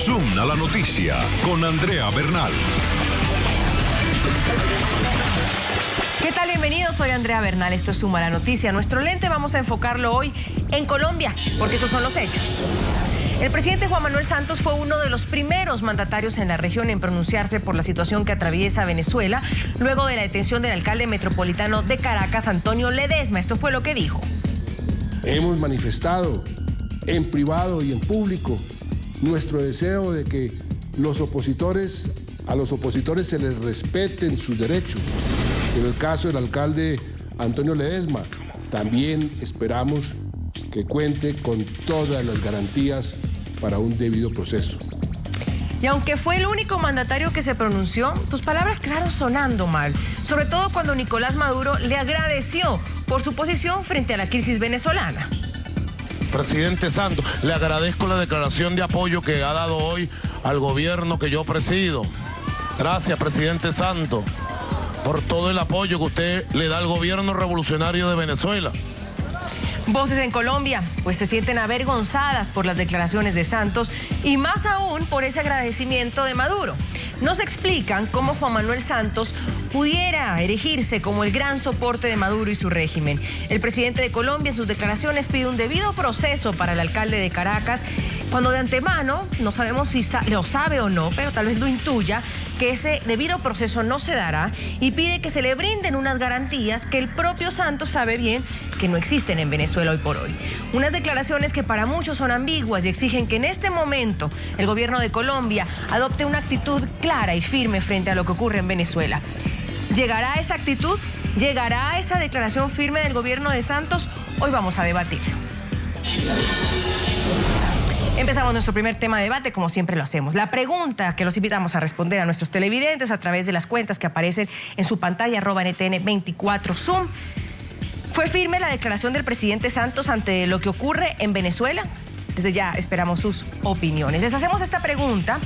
Zoom a la noticia con Andrea Bernal. ¿Qué tal? Bienvenidos, soy Andrea Bernal, esto es Zoom a la noticia. Nuestro lente vamos a enfocarlo hoy en Colombia, porque estos son los hechos. El presidente Juan Manuel Santos fue uno de los primeros mandatarios en la región en pronunciarse por la situación que atraviesa Venezuela, luego de la detención del alcalde metropolitano de Caracas, Antonio Ledesma. Esto fue lo que dijo. Hemos manifestado en privado y en público nuestro deseo de que a los opositores se les respeten sus derechos. En el caso del alcalde Antonio Ledesma, también esperamos que cuente con todas las garantías para un debido proceso. Y aunque fue el único mandatario que se pronunció, tus palabras quedaron sonando mal, sobre todo cuando Nicolás Maduro le agradeció por su posición frente a la crisis venezolana. Presidente Santos, le agradezco la declaración de apoyo que ha dado hoy al gobierno que yo presido. Gracias, presidente Santos, por todo el apoyo que usted le da al gobierno revolucionario de Venezuela. Voces en Colombia, pues se sienten avergonzadas por las declaraciones de Santos y más aún por ese agradecimiento de Maduro. Nos explican cómo Juan Manuel Santos pudiera erigirse como el gran soporte de Maduro y su régimen. El presidente de Colombia en sus declaraciones pide un debido proceso para el alcalde de Caracas, cuando de antemano, no sabemos si lo sabe o no, pero tal vez lo intuya, que ese debido proceso no se dará y pide que se le brinden unas garantías que el propio Santos sabe bien que no existen en Venezuela hoy por hoy. Unas declaraciones que para muchos son ambiguas y exigen que en este momento el gobierno de Colombia adopte una actitud clara y firme frente a lo que ocurre en Venezuela. ¿Llegará esa actitud? ¿Llegará esa declaración firme del gobierno de Santos? Hoy vamos a debatirlo. Empezamos nuestro primer tema de debate, como siempre lo hacemos. La pregunta que los invitamos a responder a nuestros televidentes a través de las cuentas que aparecen en su pantalla, @NTN24 Zoom. ¿Fue firme la declaración del presidente Santos ante lo que ocurre en Venezuela? Desde ya esperamos sus opiniones. Les hacemos esta pregunta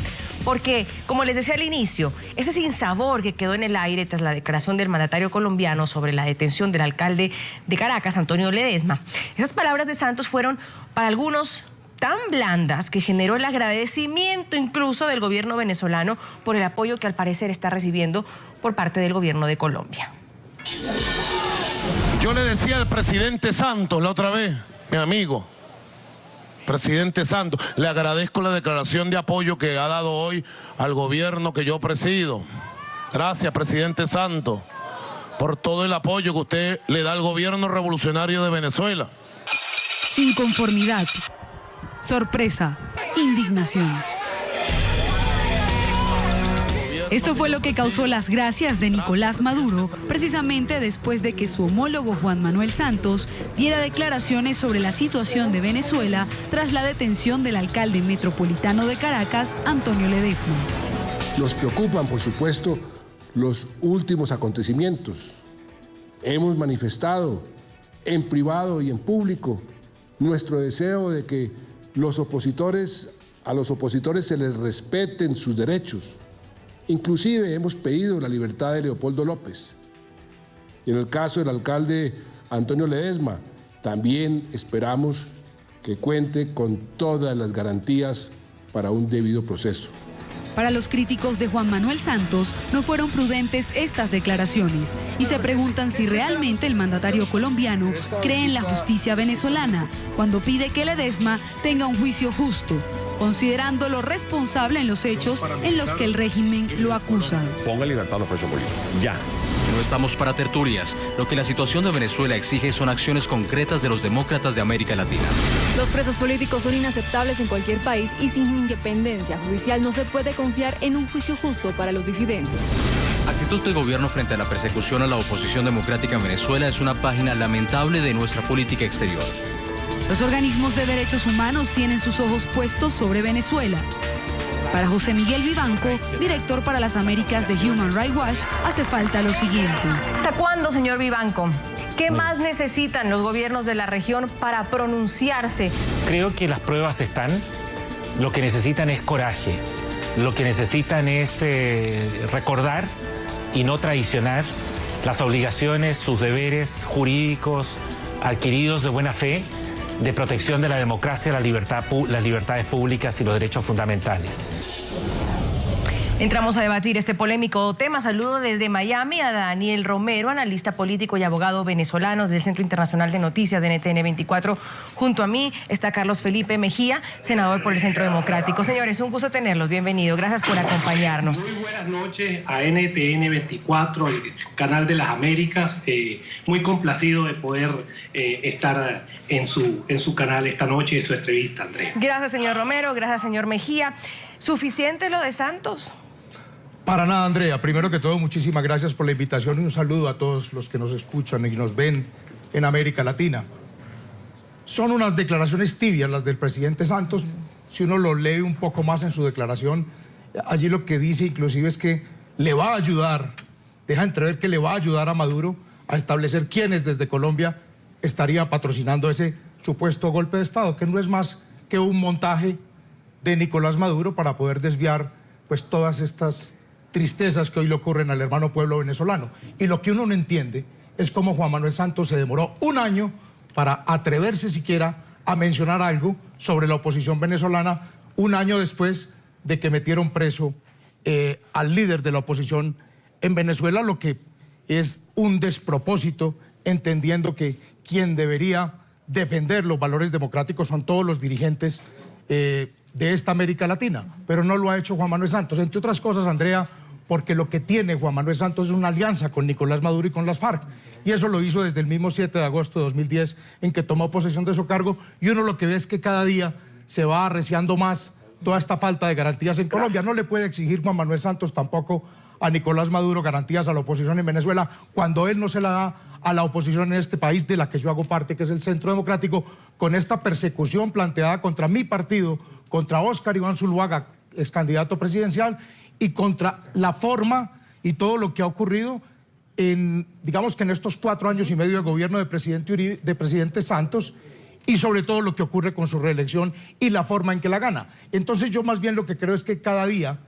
porque, como les decía al inicio, ese sinsabor que quedó en el aire tras la declaración del mandatario colombiano sobre la detención del alcalde de Caracas, Antonio Ledesma. Esas palabras de Santos fueron para algunos tan blandas que generó el agradecimiento incluso del gobierno venezolano por el apoyo que al parecer está recibiendo por parte del gobierno de Colombia. Yo le decía al presidente Santos la otra vez, mi amigo, presidente Santos, le agradezco la declaración de apoyo que ha dado hoy al gobierno que yo presido. Gracias, presidente Santos, por todo el apoyo que usted le da al gobierno revolucionario de Venezuela. Inconformidad, sorpresa, indignación. Esto fue lo que causó las gracias de Nicolás Maduro, precisamente después de que su homólogo Juan Manuel Santos diera declaraciones sobre la situación de Venezuela tras la detención del alcalde metropolitano de Caracas, Antonio Ledesma. Nos preocupan, por supuesto, los últimos acontecimientos. Hemos manifestado en privado y en público nuestro deseo de que a los opositores se les respeten sus derechos. Inclusive hemos pedido la libertad de Leopoldo López. Y en el caso del alcalde Antonio Ledesma, también esperamos que cuente con todas las garantías para un debido proceso. Para los críticos de Juan Manuel Santos, no fueron prudentes estas declaraciones y se preguntan si realmente el mandatario colombiano cree en la justicia venezolana cuando pide que Ledesma tenga un juicio justo, considerándolo responsable en los hechos en los que el régimen lo acusa. Ponga libertad a los presos políticos, ya. No estamos para tertulias. Lo que la situación de Venezuela exige son acciones concretas de los demócratas de América Latina. Los presos políticos son inaceptables en cualquier país y sin independencia judicial no se puede confiar en un juicio justo para los disidentes. Actitud del gobierno frente a la persecución a la oposición democrática en Venezuela es una página lamentable de nuestra política exterior. Los organismos de derechos humanos tienen sus ojos puestos sobre Venezuela. Para José Miguel Vivanco, director para las Américas de Human Rights Watch, hace falta lo siguiente. ¿Hasta cuándo, señor Vivanco? ¿Qué más necesitan los gobiernos de la región para pronunciarse? Creo que las pruebas están. Lo que necesitan es coraje. Lo que necesitan es recordar y no traicionar las obligaciones, sus deberes jurídicos adquiridos de buena fe de protección de la democracia, las libertades públicas y los derechos fundamentales. Entramos a debatir este polémico tema. Saludo desde Miami a Daniel Romero, analista político y abogado venezolano del Centro Internacional de Noticias de NTN 24. Junto a mí está Carlos Felipe Mejía, senador por el Centro Democrático. Señores, un gusto tenerlos. Bienvenido. Gracias por acompañarnos. Muy buenas noches a NTN 24, el canal de las Américas. Muy complacido de poder estar en su canal esta noche en su entrevista, Andrea. Gracias, señor Romero. Gracias, señor Mejía. ¿Suficiente lo de Santos? Para nada, Andrea. Primero que todo, muchísimas gracias por la invitación y un saludo a todos los que nos escuchan y nos ven en América Latina. Son unas declaraciones tibias las del presidente Santos. Si uno lo lee un poco más en su declaración, allí lo que dice inclusive es que le va a ayudar, deja entrever que le va a ayudar a Maduro a establecer quiénes desde Colombia estarían patrocinando ese supuesto golpe de Estado, que no es más que un montaje de Nicolás Maduro para poder desviar pues todas estas tristezas que hoy le ocurren al hermano pueblo venezolano. Y lo que uno no entiende es cómo Juan Manuel Santos se demoró un año para atreverse siquiera a mencionar algo sobre la oposición venezolana, un año después de que metieron preso al líder de la oposición en Venezuela, lo que es un despropósito, entendiendo que quien debería defender los valores democráticos son todos los dirigentes de esta América Latina, pero no lo ha hecho Juan Manuel Santos, entre otras cosas, Andrea, porque lo que tiene Juan Manuel Santos es una alianza con Nicolás Maduro y con las FARC, y eso lo hizo desde el mismo 7 de agosto de 2010 en que tomó posesión de su cargo, y uno lo que ve es que cada día se va arreciando más toda esta falta de garantías en Colombia. No le puede exigir Juan Manuel Santos tampoco a Nicolás Maduro garantías a la oposición en Venezuela cuando él no se la da a la oposición en este país de la que yo hago parte, que es el Centro Democrático, con esta persecución planteada contra mi partido, contra Óscar Iván Zuluaga, ex candidato presidencial, y contra la forma y todo lo que ha ocurrido digamos que en estos 4 años y medio de gobierno de presidente Santos, y sobre todo lo que ocurre con su reelección y la forma en que la gana. Entonces yo más bien lo que creo es que cada día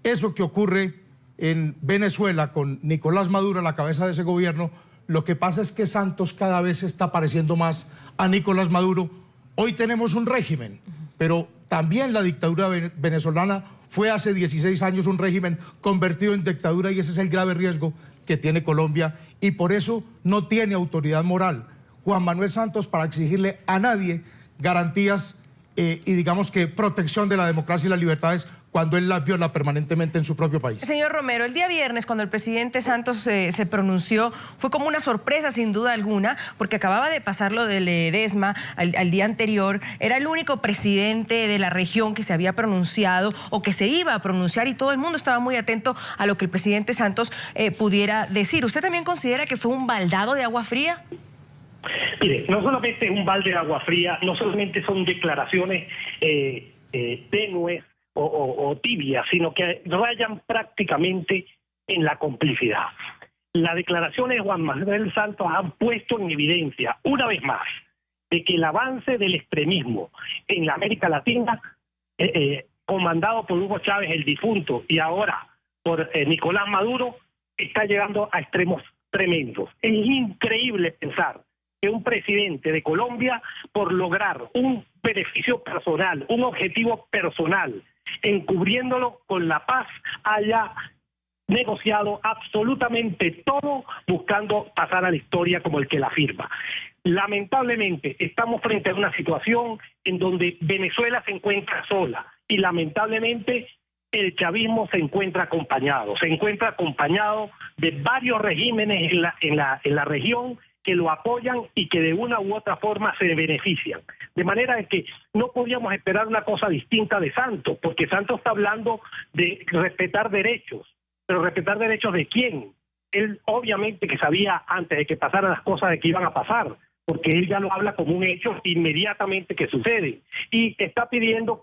eso que ocurre en Venezuela con Nicolás Maduro a la cabeza de ese gobierno, lo que pasa es que Santos cada vez se está pareciendo más a Nicolás Maduro. Hoy tenemos un régimen, pero también la dictadura venezolana fue hace 16 años un régimen convertido en dictadura, y ese es el grave riesgo que tiene Colombia, y por eso no tiene autoridad moral Juan Manuel Santos para exigirle a nadie garantías y digamos que protección de la democracia y las libertades cuando él las viola permanentemente en su propio país. Señor Romero, el día viernes cuando el presidente Santos se pronunció fue como una sorpresa sin duda alguna, porque acababa de pasar lo del Ledesma al día anterior. Era el único presidente de la región que se había pronunciado o que se iba a pronunciar, y todo el mundo estaba muy atento a lo que el presidente Santos pudiera decir. ¿Usted también considera que fue un baldado de agua fría? Mire, no solamente es un balde de agua fría, no solamente son declaraciones tenues o tibias, sino que rayan prácticamente en la complicidad. Las declaraciones de Juan Manuel Santos han puesto en evidencia, una vez más, de que el avance del extremismo en la América Latina, comandado por Hugo Chávez, el difunto, y ahora por Nicolás Maduro, está llegando a extremos tremendos. Es increíble pensar que un presidente de Colombia, por lograr un beneficio personal, un objetivo personal, encubriéndolo con la paz, haya negociado absolutamente todo buscando pasar a la historia como el que la firma. Lamentablemente estamos frente a una situación en donde Venezuela se encuentra sola, y lamentablemente el chavismo se encuentra acompañado de varios regímenes en la región que lo apoyan y que de una u otra forma se benefician. De manera que no podíamos esperar una cosa distinta de Santos, porque Santos está hablando de respetar derechos, pero respetar derechos ¿de quién? Él obviamente que sabía antes de que pasaran las cosas de que iban a pasar, porque él ya lo habla como un hecho inmediatamente que sucede. Y está pidiendo,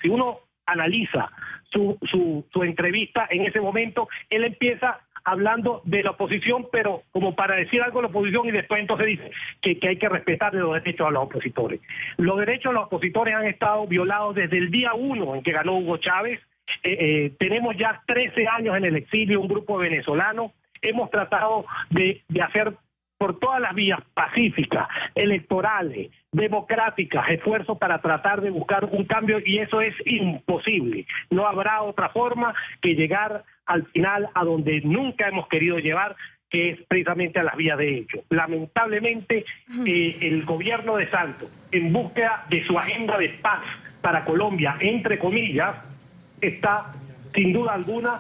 si uno analiza su entrevista en ese momento, él empieza hablando de la oposición, pero como para decir algo de la oposición, y después entonces dice que hay que respetar los derechos a los opositores. Los derechos de los opositores han estado violados desde el día 1 en que ganó Hugo Chávez. Tenemos ya 13 años en el exilio, un grupo de venezolanos. Hemos tratado de hacer por todas las vías pacíficas, electorales, democráticas, esfuerzos para tratar de buscar un cambio, y eso es imposible. No habrá otra forma que llegar al final a donde nunca hemos querido llevar, que es precisamente a las vías de hecho. Lamentablemente, el gobierno de Santos, en búsqueda de su agenda de paz para Colombia, entre comillas, está sin duda alguna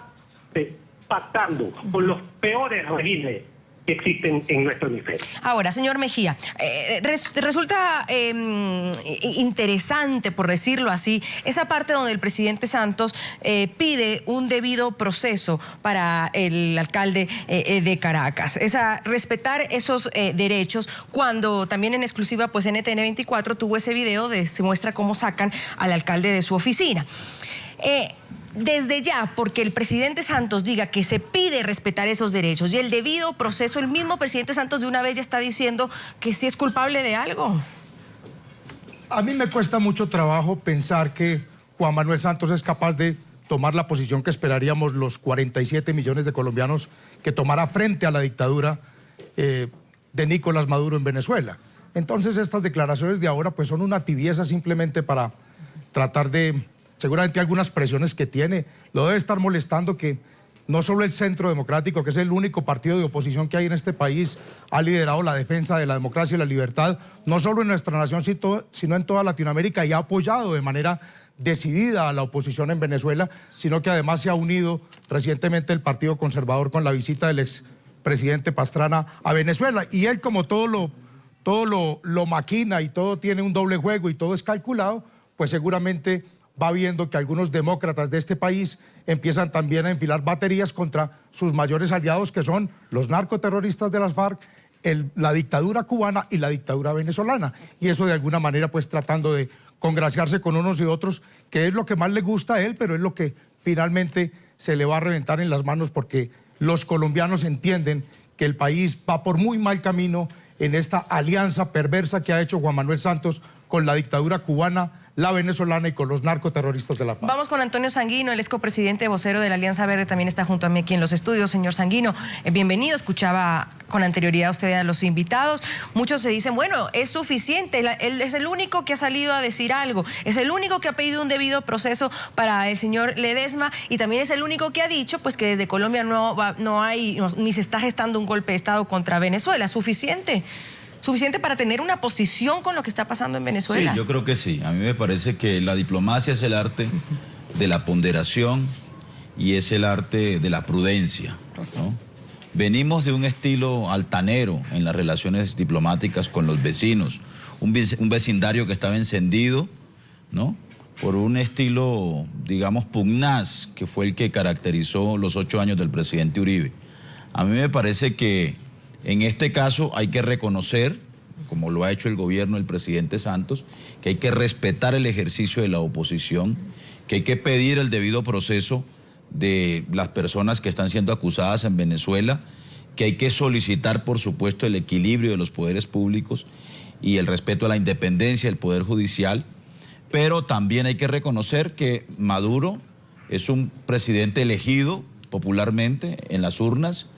pactando con los peores regímenes que existen en nuestro hemisferio. Ahora, señor Mejía, resulta interesante, por decirlo así, esa parte donde el presidente Santos pide un debido proceso para el alcalde de Caracas, respetar esos derechos, cuando también en exclusiva pues NTN 24 tuvo ese video de se muestra cómo sacan al alcalde de su oficina. Desde ya, porque el presidente Santos diga que se pide respetar esos derechos y el debido proceso, el mismo presidente Santos de una vez ya está diciendo que sí es culpable de algo. A mí me cuesta mucho trabajo pensar que Juan Manuel Santos es capaz de tomar la posición que esperaríamos los 47 millones de colombianos que tomara frente a la dictadura de Nicolás Maduro en Venezuela. Entonces estas declaraciones de ahora pues son una tibieza simplemente para tratar de... Seguramente algunas presiones que tiene, lo debe estar molestando que no solo el Centro Democrático, que es el único partido de oposición que hay en este país, ha liderado la defensa de la democracia y la libertad, no solo en nuestra nación, sino en toda Latinoamérica, y ha apoyado de manera decidida a la oposición en Venezuela, sino que además se ha unido recientemente el Partido Conservador con la visita del expresidente Pastrana a Venezuela. Y él, como todo lo maquina y todo tiene un doble juego y todo es calculado, pues seguramente va viendo que algunos demócratas de este país empiezan también a enfilar baterías contra sus mayores aliados, que son los narcoterroristas de las FARC, la dictadura cubana y la dictadura venezolana. Y eso de alguna manera pues tratando de congraciarse con unos y otros, que es lo que más le gusta a él, pero es lo que finalmente se le va a reventar en las manos, porque los colombianos entienden que el país va por muy mal camino en esta alianza perversa que ha hecho Juan Manuel Santos con la dictadura cubana, la venezolana y con los narcoterroristas de la FARC. Vamos con Antonio Sanguino, el ex copresidente vocero de la Alianza Verde, también está junto a mí aquí en los estudios. Señor Sanguino, bienvenido. Escuchaba con anterioridad a usted a los invitados. Muchos se dicen, bueno, es suficiente, él es el único que ha salido a decir algo, es el único que ha pedido un debido proceso para el señor Ledesma, y también es el único que ha dicho pues que desde Colombia ni se está gestando un golpe de Estado contra Venezuela. ¿Suficiente para tener una posición con lo que está pasando en Venezuela? Sí, yo creo que sí. A mí me parece que la diplomacia es el arte de la ponderación y es el arte de la prudencia, ¿no? Venimos de un estilo altanero en las relaciones diplomáticas con los vecinos, un vecindario que estaba encendido, ¿no?, por un estilo, digamos, pugnaz, que fue el que caracterizó los 8 años del presidente Uribe. A mí me parece que en este caso hay que reconocer, como lo ha hecho el gobierno del presidente Santos, que hay que respetar el ejercicio de la oposición, que hay que pedir el debido proceso de las personas que están siendo acusadas en Venezuela, que hay que solicitar, por supuesto, el equilibrio de los poderes públicos y el respeto a la independencia del Poder Judicial, pero también hay que reconocer que Maduro es un presidente elegido popularmente en las urnas,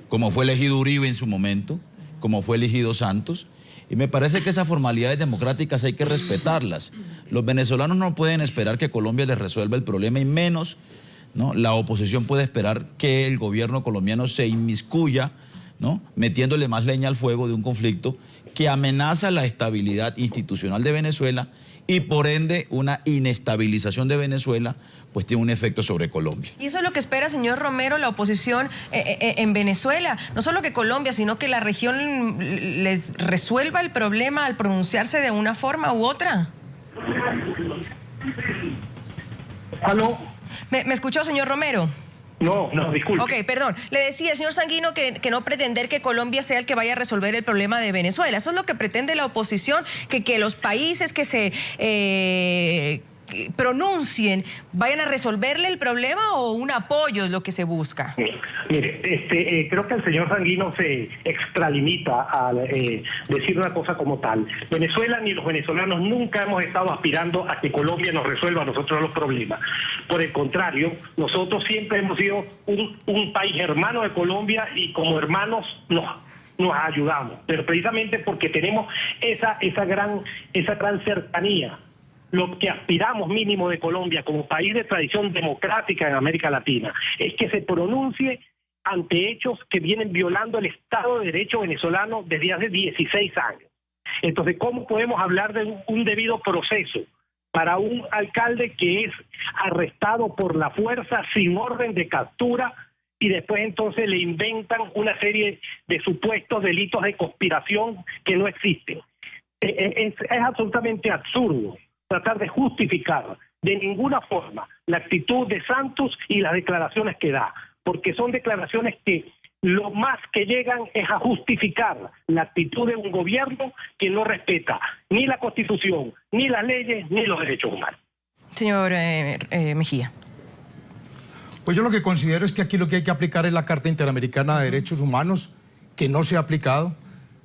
como fue elegido Uribe en su momento, como fue elegido Santos, y me parece que esas formalidades democráticas hay que respetarlas. Los venezolanos no pueden esperar que Colombia les resuelva el problema, y menos, ¿no?, la oposición puede esperar que el gobierno colombiano se inmiscuya, ¿no?, metiéndole más leña al fuego de un conflicto que amenaza la estabilidad institucional de Venezuela, y por ende una inestabilización de Venezuela pues tiene un efecto sobre Colombia. Y eso es lo que espera, señor Romero, la oposición en Venezuela. No solo que Colombia, sino que la región les resuelva el problema al pronunciarse de una forma u otra. ¿Aló? ¿Me escuchó, señor Romero? No, disculpe. Ok, perdón. Le decía el señor Sanguino que no pretender que Colombia sea el que vaya a resolver el problema de Venezuela. Eso es lo que pretende la oposición, que los países que se pronuncien vayan a resolverle el problema, o un apoyo es lo que se busca. Mire, creo que el señor Sanguino se extralimita al decir una cosa como tal. Venezuela ni los venezolanos nunca hemos estado aspirando a que Colombia nos resuelva a nosotros los problemas. Por el contrario, nosotros siempre hemos sido un país hermano de Colombia, y como hermanos nos nos ayudamos, pero precisamente porque tenemos esa gran cercanía. Lo que aspiramos mínimo de Colombia como país de tradición democrática en América Latina es que se pronuncie ante hechos que vienen violando el Estado de Derecho venezolano desde hace 16 años. Entonces, ¿cómo podemos hablar de un debido proceso para un alcalde que es arrestado por la fuerza sin orden de captura y después entonces le inventan una serie de supuestos delitos de conspiración que no existen? Es absolutamente absurdo tratar de justificar de ninguna forma la actitud de Santos y las declaraciones que da, porque son declaraciones que lo más que llegan es a justificar la actitud de un gobierno que no respeta ni la Constitución, ni las leyes, ni los derechos humanos. Señor Mejía. Pues yo lo que considero es que aquí lo que hay que aplicar es la Carta Interamericana de Derechos Humanos, que no se ha aplicado,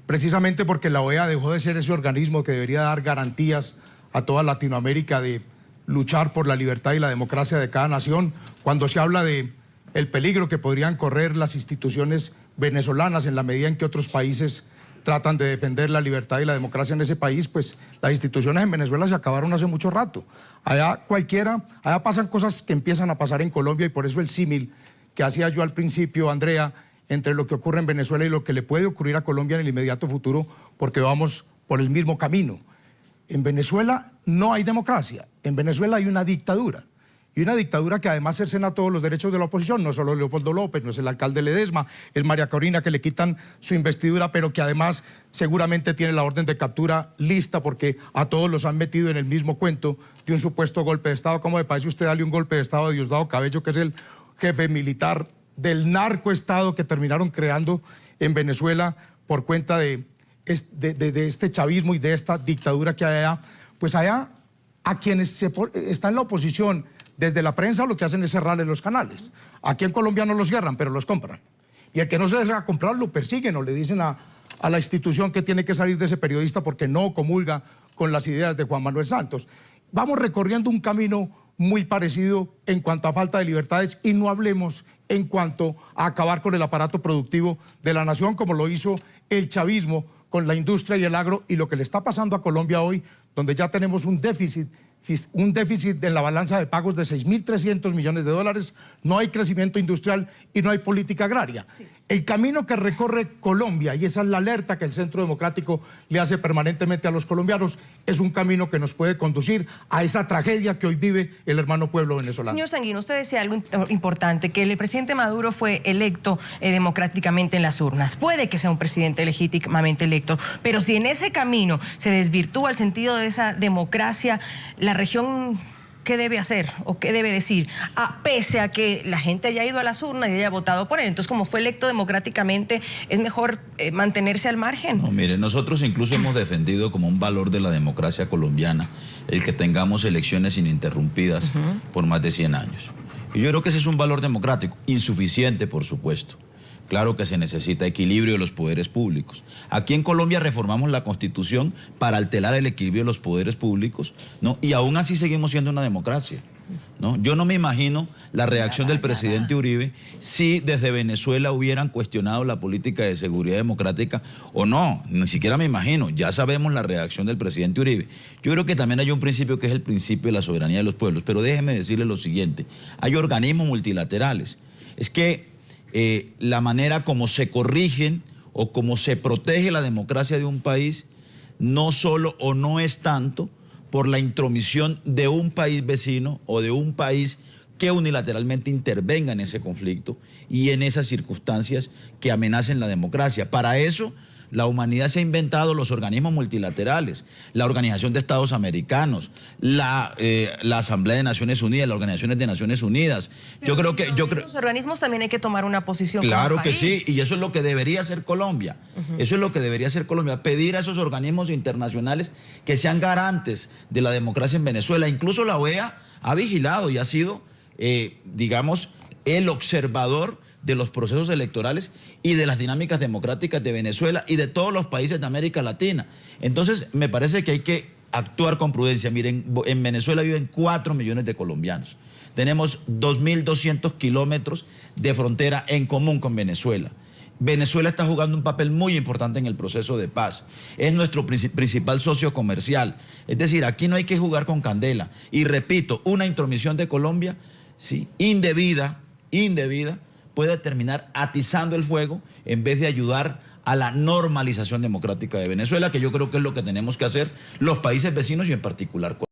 precisamente porque la OEA dejó de ser ese organismo que debería dar garantías a toda Latinoamérica de luchar por la libertad y la democracia de cada nación. Cuando se habla de el peligro que podrían correr las instituciones venezolanas en la medida en que otros países tratan de defender la libertad y la democracia en ese país, pues las instituciones en Venezuela se acabaron hace mucho rato. Allá pasan cosas que empiezan a pasar en Colombia, y por eso el símil que hacía yo al principio, Andrea, entre lo que ocurre en Venezuela y lo que le puede ocurrir a Colombia en el inmediato futuro, porque vamos por el mismo camino. En Venezuela no hay democracia, en Venezuela hay una dictadura. Y una dictadura que además cercena todos los derechos de la oposición, no solo Leopoldo López, no es el alcalde Ledesma, es María Corina, que le quitan su investidura, pero que además seguramente tiene la orden de captura lista, porque a todos los han metido en el mismo cuento de un supuesto golpe de Estado. ¿Cómo le parece a usted darle un golpe de Estado a Diosdado Cabello, que es el jefe militar del narcoestado que terminaron creando en Venezuela por cuenta de este chavismo y de esta dictadura que hay allá? Pues allá, a quienes están en la oposición desde la prensa, lo que hacen es cerrarle los canales. Aquí en Colombia no los cierran, pero los compran. Y el que no se deja comprar lo persiguen o le dicen a la institución que tiene que salir de ese periodista porque no comulga con las ideas de Juan Manuel Santos. Vamos recorriendo un camino muy parecido en cuanto a falta de libertades, y no hablemos en cuanto a acabar con el aparato productivo de la nación, como lo hizo el chavismo con la industria y el agro, y lo que le está pasando a Colombia hoy, donde ya tenemos un déficit en la balanza de pagos de 6.300 millones de dólares, no hay crecimiento industrial y no hay política agraria. Sí. El camino que recorre Colombia, y esa es la alerta que el Centro Democrático le hace permanentemente a los colombianos, es un camino que nos puede conducir a esa tragedia que hoy vive el hermano pueblo venezolano. Señor Sanguino, usted decía algo importante, que el presidente Maduro fue electo democráticamente en las urnas. Puede que sea un presidente legítimamente electo, pero si en ese camino se desvirtúa el sentido de esa democracia, la región, ¿qué debe hacer o qué debe decir? Pese a que la gente haya ido a las urnas y haya votado por él. Entonces, como fue electo democráticamente, ¿es mejor mantenerse al margen? No, mire, nosotros incluso hemos defendido como un valor de la democracia colombiana el que tengamos elecciones ininterrumpidas por más de 100 años. Y yo creo que ese es un valor democrático, insuficiente, por supuesto. Claro que se necesita equilibrio de los poderes públicos. Aquí en Colombia reformamos la Constitución para alterar el equilibrio de los poderes públicos, ¿no? Y aún así seguimos siendo una democracia, ¿no? Yo no me imagino la reacción del presidente Uribe si desde Venezuela hubieran cuestionado la política de seguridad democrática o no. Ni siquiera me imagino. Ya sabemos la reacción del presidente Uribe. Yo creo que también hay un principio que es el principio de la soberanía de los pueblos. Pero déjeme decirle lo siguiente. Hay organismos multilaterales. Es que la manera como se corrigen o como se protege la democracia de un país no solo o no es tanto por la intromisión de un país vecino o de un país que unilateralmente intervenga en ese conflicto y en esas circunstancias que amenacen la democracia. Para eso la humanidad se ha inventado los organismos multilaterales, la Organización de Estados Americanos, la Asamblea de Naciones Unidas, las Organizaciones de Naciones Unidas. Pero los organismos también hay que tomar una posición. Claro que sí, y eso es lo que debería hacer Colombia. Eso es lo que debería hacer Colombia, pedir a esos organismos internacionales que sean garantes de la democracia en Venezuela. Incluso la OEA ha vigilado y ha sido, digamos, el observador de los procesos electorales y de las dinámicas democráticas de Venezuela y de todos los países de América Latina. Entonces, me parece que hay que actuar con prudencia. Miren, en Venezuela viven 4 millones de colombianos. Tenemos 2.200 kilómetros de frontera en común con Venezuela. Venezuela está jugando un papel muy importante en el proceso de paz. Es nuestro principal socio comercial. Es decir, aquí no hay que jugar con candela. Y repito, una intromisión de Colombia, ¿sí?, indebida, puede terminar atizando el fuego en vez de ayudar a la normalización democrática de Venezuela, que yo creo que es lo que tenemos que hacer los países vecinos y en particular Colombia.